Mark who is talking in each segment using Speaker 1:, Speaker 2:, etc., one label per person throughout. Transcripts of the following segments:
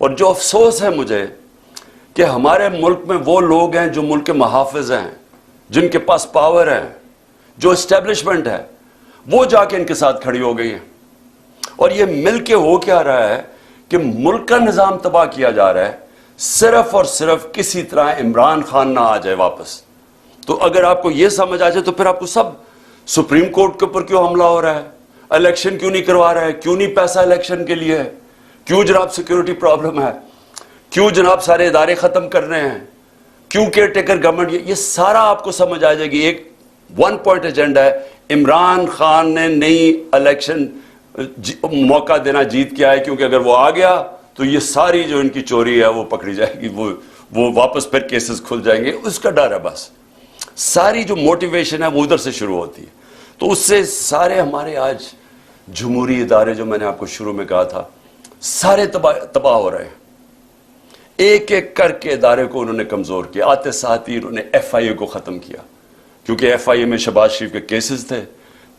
Speaker 1: اور جو افسوس ہے مجھے کہ ہمارے ملک میں وہ لوگ ہیں جو ملک کے محافظ ہیں، جن کے پاس پاور ہے، جو اسٹیبلشمنٹ ہے، وہ جا کے ان کے ساتھ کھڑی ہو گئی ہیں. اور یہ مل کے ہو کیا رہا ہے کہ ملک کا نظام تباہ کیا جا رہا ہے، صرف اور صرف کسی طرح عمران خان نہ آ جائے واپس. تو اگر آپ کو یہ سمجھ آ جائے تو پھر آپ کو سب سپریم کورٹ کے اوپر کیوں حملہ ہو رہا ہے، الیکشن کیوں نہیں کروا رہا ہے، کیوں نہیں پیسہ الیکشن کے لیے ہے، کیوں جناب سیکیورٹی پرابلم ہے، کیوں جناب سارے ادارے ختم کر رہے ہیں، کیوں کیئر ٹیکر گورنمنٹ، یہ سارا آپ کو سمجھ آ جائے گی. ایک ون پوائنٹ ایجنڈا ہے، عمران خان نے نئی الیکشن موقع دینا جیت کے آئے، کیونکہ اگر وہ آ گیا تو یہ ساری جو ان کی چوری ہے وہ پکڑی جائے گی، وہ واپس پھر کیسز کھل جائیں گے، اس کا ڈر ہے. بس ساری جو موٹیویشن ہے وہ ادھر سے شروع ہوتی ہے. تو اس سے سارے ہمارے آج جمہوری ادارے جو میں نے آپ کو شروع میں کہا تھا سارے تباہ ہو رہے ہیں. ایک ایک کر کے ادارے کو انہوں نے کمزور کیا. آتے ساتھ ہی انہوں نے ایف آئی اے کو ختم کیا، کیونکہ ایف آئی اے میں شہباز شریف کے کیسز تھے.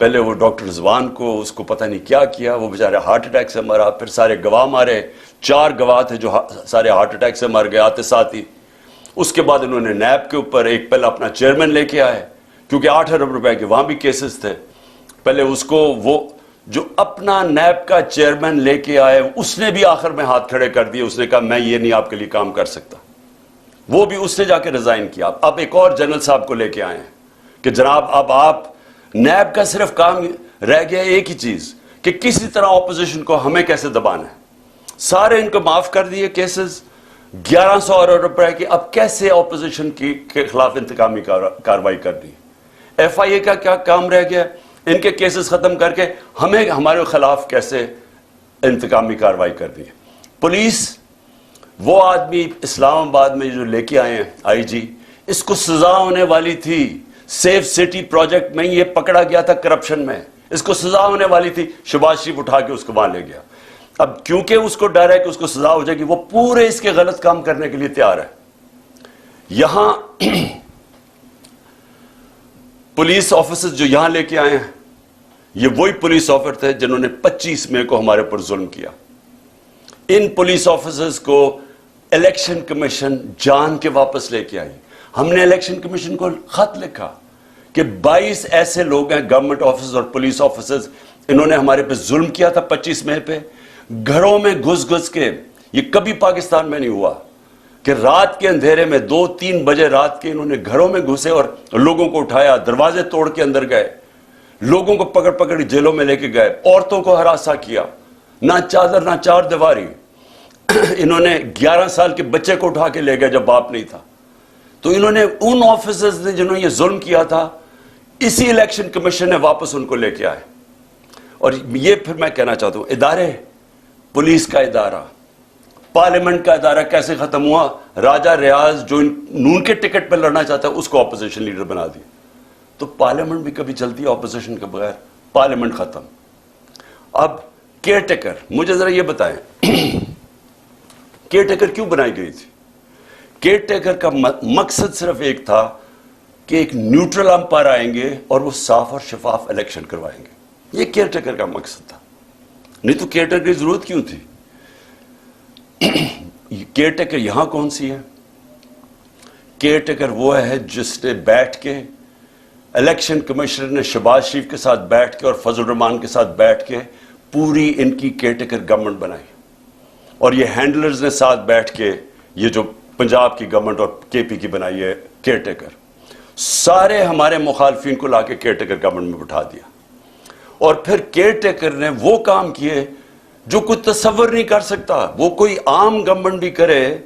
Speaker 1: پہلے وہ ڈاکٹر رضوان کو اس کو پتہ نہیں کیا کیا، وہ بیچارے ہارٹ اٹیک سے مرا، پھر سارے گواہ مارے، 4 گواہ تھے جو سارے ہارٹ اٹیک سے مر گئے آتے ساتھ ہی. اس کے بعد انہوں نے نیب کے اوپر ایک پہلے اپنا چیئرمین لے کے آئے، کیونکہ 8 ارب روپے کے وہاں بھی کیسز تھے. پہلے اس کو وہ جو اپنا نیب کا چیئرمین لے کے آئے اس نے بھی آخر میں ہاتھ کھڑے کر دیے. اس نے کہا میں یہ نہیں آپ کے لیے کام کر سکتا، وہ بھی اس نے جا کے ریزائن کیا. اب ایک اور جنرل صاحب کو لے کے آئے ہیں کہ جناب اب آپ نیب کا صرف کام رہ گیا ایک ہی چیز کہ کسی طرح اپوزیشن کو ہمیں کیسے دبانا ہے. سارے ان کو معاف کر دیے کیسز 1100 ارب روپے کے. اب کیسے اپوزیشن کے خلاف انتقامی کاروائی کرنی. ایف آئی اے کا کیا کام رہ گیا، ان کے کیسز ختم کر کے ہمیں ہمارے خلاف کیسے انتقامی کاروائی کرنی ہے. پولیس وہ آدمی اسلام آباد میں جو لے کے آئے ہیں آئی جی، اس کو سزا ہونے والی تھی. سیف سٹی پروجیکٹ میں یہ پکڑا گیا تھا کرپشن میں، اس کو سزا ہونے والی تھی. شہباز شریف اٹھا کے اس کو وہاں لے گیا. اب کیونکہ اس کو ڈر ہے کہ اس کو سزا ہو جائے گی، وہ پورے اس کے غلط کام کرنے کے لیے تیار ہے. یہاں پولیس آفیسرز جو یہاں لے کے آئے ہیں یہ وہی پولیس آفیسر تھے جنہوں نے 25 مئی کو ہمارے پر ظلم کیا. ان پولیس آفیسرز کو الیکشن کمیشن جان کے واپس لے کے آئی. ہم نے الیکشن کمیشن کو خط لکھا کہ 22 ایسے لوگ ہیں گورنمنٹ آفیسرز اور پولیس آفیسرز، انہوں نے ہمارے پہ ظلم کیا تھا 25 مئی پہ. گھروں میں گھس کے، یہ کبھی پاکستان میں نہیں ہوا کہ رات کے اندھیرے میں 2-3 بجے رات کے انہوں نے گھروں میں گھسے اور لوگوں کو اٹھایا، دروازے توڑ کے اندر گئے، لوگوں کو پکڑ جیلوں میں لے کے گئے، عورتوں کو ہراساں کیا، نہ چادر نہ چار دیواری. انہوں نے 11 سال کے بچے کو اٹھا کے لے گئے جب باپ نہیں تھا. تو انہوں نے ان آفیسرز نے جنہوں نے یہ ظلم کیا تھا، اسی الیکشن کمیشن نے واپس ان کو لے کے آئے. اور یہ پھر میں کہنا چاہتا ہوں ادارے، پولیس کا ادارہ، پارلیمنٹ کا ادارہ کیسے ختم ہوا. راجہ ریاض جو نون کے ٹکٹ پہ لڑنا چاہتا ہے اس کو اپوزیشن لیڈر بنا دیا. تو پارلیمنٹ بھی کبھی چلتی ہے اپوزیشن کے بغیر؟ پارلیمنٹ ختم. اب کیئر ٹیکر، مجھے ذرا یہ بتائیں کیئر ٹیکر کیوں بنائی گئی تھی؟ کیئر ٹیکر کا مقصد صرف ایک تھا کہ ایک نیوٹرل امپائر آئیں گے اور وہ صاف اور شفاف الیکشن کروائیں گے. یہ کیئر ٹیکر کا مقصد تھا. نہیں تو کیئر ٹیکر کی ضرورت کیوں تھی؟ کیئر ٹیکر یہاں کون سی ہے؟ کیئر ٹیکر وہ ہے جس نے بیٹھ کے، الیکشن کمشنر نے شہباز شریف کے ساتھ بیٹھ کے اور فضل الرحمان کے ساتھ بیٹھ کے پوری ان کی کیئر ٹیکر گورنمنٹ بنائی. اور یہ ہینڈلرز نے ساتھ بیٹھ کے یہ جو پنجاب کی گورنمنٹ اور کے پی کی بنائی ہے کیئر ٹیکر، سارے ہمارے مخالفین کو لا کے کیئر ٹیکر گورنمنٹ میں بٹھا دیا. اور پھر کیئر ٹیکر نے وہ کام کیے جو کوئی تصور نہیں کر سکتا. وہ کوئی عام گورنمنٹ بھی کرے،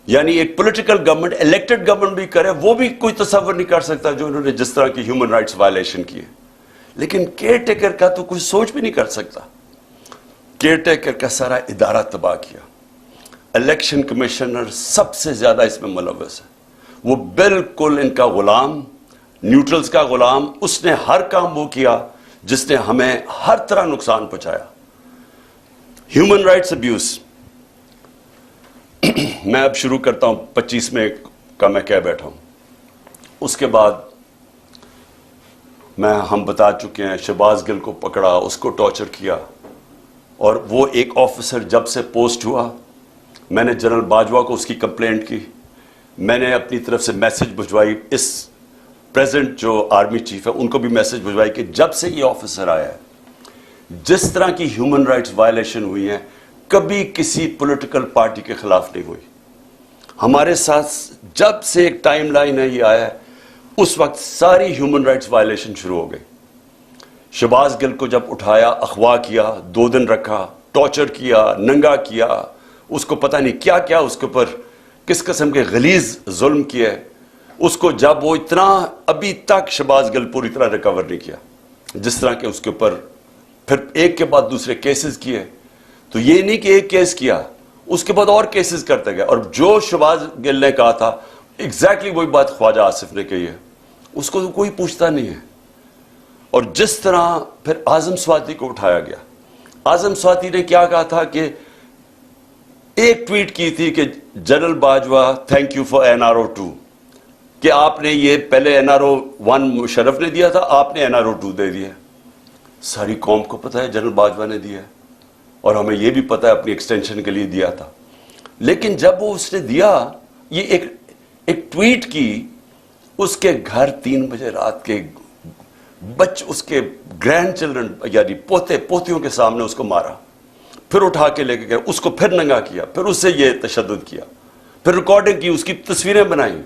Speaker 1: یعنی ایک پولیٹیکل گورنمنٹ، الیکٹڈ گورنمنٹ بھی کرے، وہ بھی کوئی تصور نہیں کر سکتا جو انہوں نے جس طرح کی ہیومن رائٹس وائلیشن کیے. لیکن کیئر ٹیکر کا تو کوئی سوچ بھی نہیں کر سکتا. کیئر ٹیکر کا سارا ادارہ تباہ کیا. الیکشن کمشنر سب سے زیادہ اس میں ملوث ہے. وہ بالکل ان کا غلام، نیوٹرلز کا غلام. اس نے ہر کام وہ کیا جس نے ہمیں ہر طرح نقصان پہنچایا. Human rights abuse. میں اب شروع کرتا ہوں 25 مئی کا میں کہہ بیٹھا ہوں. اس کے بعد ہم بتا چکے ہیں شہباز گل کو پکڑا، اس کو ٹارچر کیا. اور وہ ایک آفیسر جب سے پوسٹ ہوا میں نے جنرل باجوہ کو اس کی کمپلینٹ کی, میں نے اپنی طرف سے میسج بھجوائی, اس پریزنٹ جو آرمی چیف ہے ان کو بھی میسج بھجوائی کہ جب سے یہ آفیسر آیا ہے جس طرح کی ہیومن رائٹس وائلیشن ہوئی ہیں کبھی کسی پولیٹیکل پارٹی کے خلاف نہیں ہوئی. ہمارے ساتھ جب سے ایک ٹائم لائن ہے یہ آیا ہے اس وقت ساری ہیومن رائٹس وائلیشن شروع ہو گئی. شہباز گل کو جب اٹھایا, اغوا کیا, 2 دن رکھا, ٹارچر کیا, ننگا کیا, اس کو پتہ نہیں کیا کیا اس کے اوپر کس قسم کے غلیظ ظلم کیے, اس کو جب وہ اتنا ابھی تک شہباز گل پوری طرح ریکور نہیں کیا, جس طرح کہ اس کے اوپر پھر ایک کے بعد دوسرے کیسز کیے. تو یہ نہیں کہ ایک کیس کیا, اس کے بعد اور کیسز کرتے گئے, اور جو شہباز گل نے کہا تھا ایگزیکٹلی وہی بات خواجہ آصف نے کہی ہے, اس کو کوئی پوچھتا نہیں ہے. اور جس طرح پھر اعظم سواتی کو اٹھایا گیا, اعظم سواتی نے کیا کہا تھا کہ ایک ٹویٹ کی تھی کہ general Bajwa thank you for NRO2, کہ آپ نے یہ پہلے NRO1 مشرف نے دیا تھا, آپ نے NRO2 دے دیا. ساری قوم کو پتہ ہے جنرل باجوہ نے دیا ہے, اور ہمیں یہ بھی پتہ ہے اپنی ایکسٹینشن کے لیے دیا تھا. لیکن جب وہ اس نے دیا, یہ ایک ٹویٹ کی, اس کے گھر 3 بجے رات کے اس کے گرینڈ چلڈرن یعنی پوتے پوتیوں کے سامنے اس کو مارا, پھر اٹھا کے لے کے گئے, اس کو پھر ننگا کیا, پھر اس سے یہ تشدد کیا, پھر ریکارڈنگ کی, اس کی تصویریں بنائیں,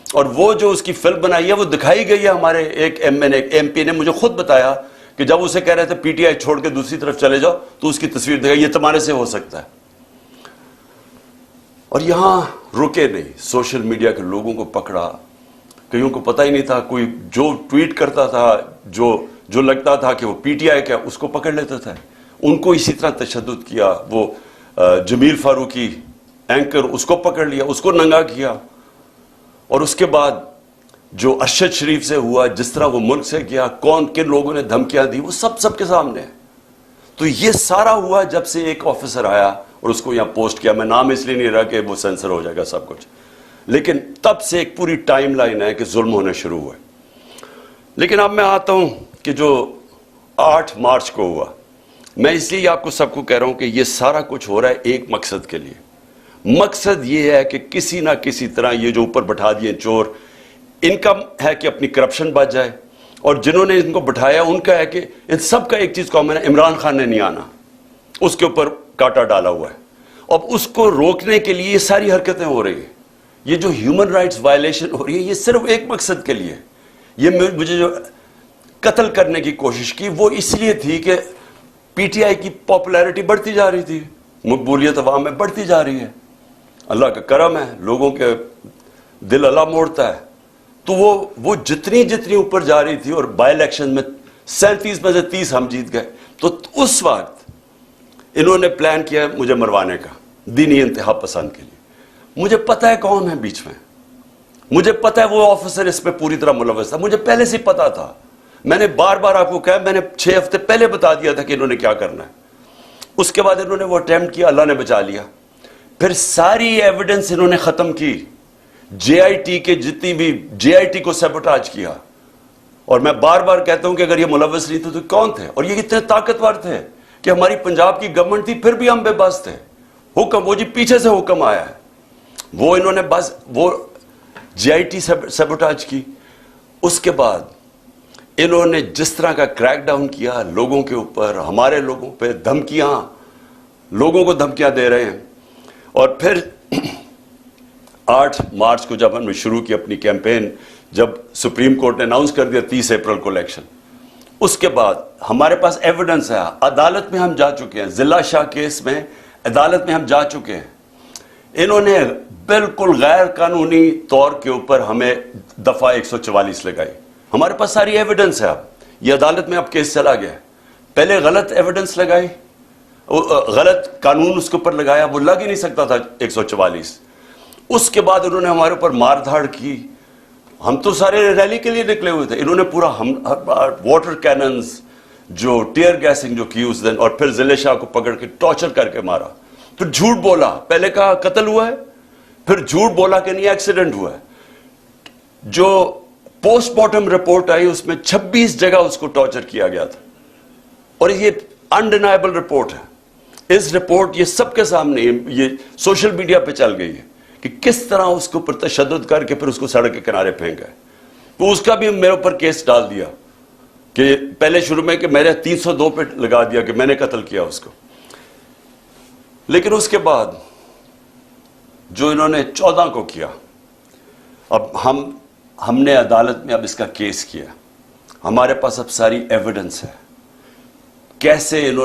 Speaker 1: اور وہ جو اس کی فلم بنائی ہے وہ دکھائی گئی ہے. ہمارے ایک MP نے مجھے خود بتایا کہ جب اسے کہہ رہے تھے PTI چھوڑ کے دوسری طرف چلے جاؤ تو اس کی تصویر دکھائی, یہ تمہارے سے ہو سکتا ہے. اور یہاں رکے نہیں, سوشل میڈیا کے لوگوں کو پکڑا, کئیوں کو پتہ ہی نہیں تھا, کوئی جو ٹویٹ کرتا تھا جو لگتا تھا کہ وہ PTI کا اس کو پکڑ لیتا تھا, ان کو اسی طرح تشدد کیا. وہ جمیل فاروقی اینکر, اس کو پکڑ لیا, اس کو ننگا کیا. اور اس کے بعد جو ارشد شریف سے ہوا, جس طرح وہ ملک سے گیا, کون کن لوگوں نے دھمکیاں دی, وہ سب کے سامنے ہے. تو یہ سارا ہوا جب سے ایک آفیسر آیا اور اس کو یہاں پوسٹ کیا. میں نام اس لیے نہیں رہا کہ وہ سینسر ہو جائے گا سب کچھ, لیکن تب سے ایک پوری ٹائم لائن ہے کہ ظلم ہونے شروع ہوئے. لیکن اب میں آتا ہوں کہ جو 8 مارچ کو ہوا, میں اس لیے آپ کو سب کو کہہ رہا ہوں کہ یہ سارا کچھ ہو رہا ہے ایک مقصد کے لیے. مقصد یہ ہے کہ کسی نہ کسی طرح یہ جو اوپر بٹھا دیے چور, ان کا ہے کہ اپنی کرپشن بچ جائے, اور جنہوں نے ان کو بٹھایا ان کا ہے کہ ان سب کا ایک چیز کامن ہے, عمران خان نے نہیں آنا, اس کے اوپر کاٹا ڈالا ہوا ہے. اب اس کو روکنے کے لیے یہ ساری حرکتیں ہو رہی ہیں. یہ جو ہیومن رائٹس وائلیشن ہو رہی ہے یہ صرف ایک مقصد کے لیے. یہ مجھے جو قتل کرنے کی کوشش کی وہ اس لیے تھی کہ PTI کی پاپولیرٹی بڑھتی جا رہی تھی, مقبولیت عوام میں بڑھتی جا رہی ہے. اللہ کا کرم ہے, لوگوں کے دل اللہ موڑتا ہے. تو وہ جتنی اوپر جا رہی تھی, اور بائی الیکشن میں 37 میں سے 30 ہم جیت گئے. تو اس وقت انہوں نے پلان کیا مجھے مروانے کا, دینی انتہا پسند کے لیے. مجھے پتہ ہے کون ہے بیچ میں, مجھے پتہ ہے وہ آفیسر اس پہ پوری طرح ملوث تھا, مجھے پہلے سے پتا تھا. میں نے بار بار آپ کو کہا, میں نے 6 ہفتے پہلے بتا دیا تھا کہ انہوں نے کیا کرنا ہے. اس کے بعد انہوں نے وہ اٹیمپٹ کیا, اللہ نے بچا لیا. پھر ساری ایویڈنس انہوں نے ختم کی, JIT کے جتنی بھی JIT کو سیبوٹاج کیا. اور میں بار بار کہتا ہوں کہ اگر یہ ملوث نہیں تھے تو کون تھے, اور یہ اتنے طاقتور تھے کہ ہماری پنجاب کی گورنمنٹ تھی پھر بھی ہم بے بس تھے. حکم وہ جی پیچھے سے حکم آیا ہے, وہ انہوں نے بس وہ JIT سیبوٹاج کی. اس کے بعد انہوں نے جس طرح کا کریک ڈاؤن کیا لوگوں کے اوپر, ہمارے لوگوں پہ دھمکیاں, لوگوں کو دھمکیاں دے رہے ہیں. اور پھر 8 مارچ کو جب ہم نے شروع کی اپنی کیمپین, جب سپریم کورٹ نے اناؤنس کر دیا 30 اپریل کو الیکشن, اس کے بعد ہمارے پاس ایویڈنس ہے, عدالت میں ہم جا چکے ہیں, ضلع شاہ کیس میں عدالت میں ہم جا چکے ہیں. انہوں نے بالکل غیر قانونی طور کے اوپر ہمیں دفعہ 144 لگائی. ہمارے پاس ساری ایویڈنس ہے. اب یہ عدالت میں اب کیس چلا گیا ہے. پہلے غلط ایویڈنس لگائی, غلط قانون اس کے اوپر لگایا, وہ لگ ہی نہیں سکتا تھا 144. اس کے بعد انہوں نے ہمارے اوپر مار دھاڑ کی. ہم تو سارے ریلی کے لیے نکلے ہوئے تھے, انہوں نے پورا واٹر کیننز جو ٹیئر گیسنگ جو کی اس دن, اور پھر ضلع شاہ کو پکڑ کے ٹارچر کر کے مارا. پھر جھوٹ بولا, پہلے کہا قتل ہوا ہے, پھر جھوٹ بولا کہ نہیں ایکسیڈنٹ ہوا ہے. جو پوسٹ مارٹم رپورٹ آئی اس میں 26 جگہ اس کو ٹارچر کیا گیا تھا, اور یہ انڈینائبل رپورٹ ہے. اس رپورٹ یہ سب کے سامنے یہ سوشل میڈیا پہ چل گئی ہے کہ کس طرح اس کے اوپر تشدد کر کے پھر اس کو سڑک کے کنارے پھینکا ہے. تو اس کا بھی میرے اوپر کیس ڈال دیا کہ پہلے شروع میں کہ میرے 302 پہ لگا دیا کہ میں نے قتل کیا اس کو. لیکن اس کے بعد جو انہوں نے 14 کو کیا، اب ہم نے عدالت میں اب اس کا کیس کیا، ہمارے پاس اب ساری ایویڈنس ہے کیسے انہوں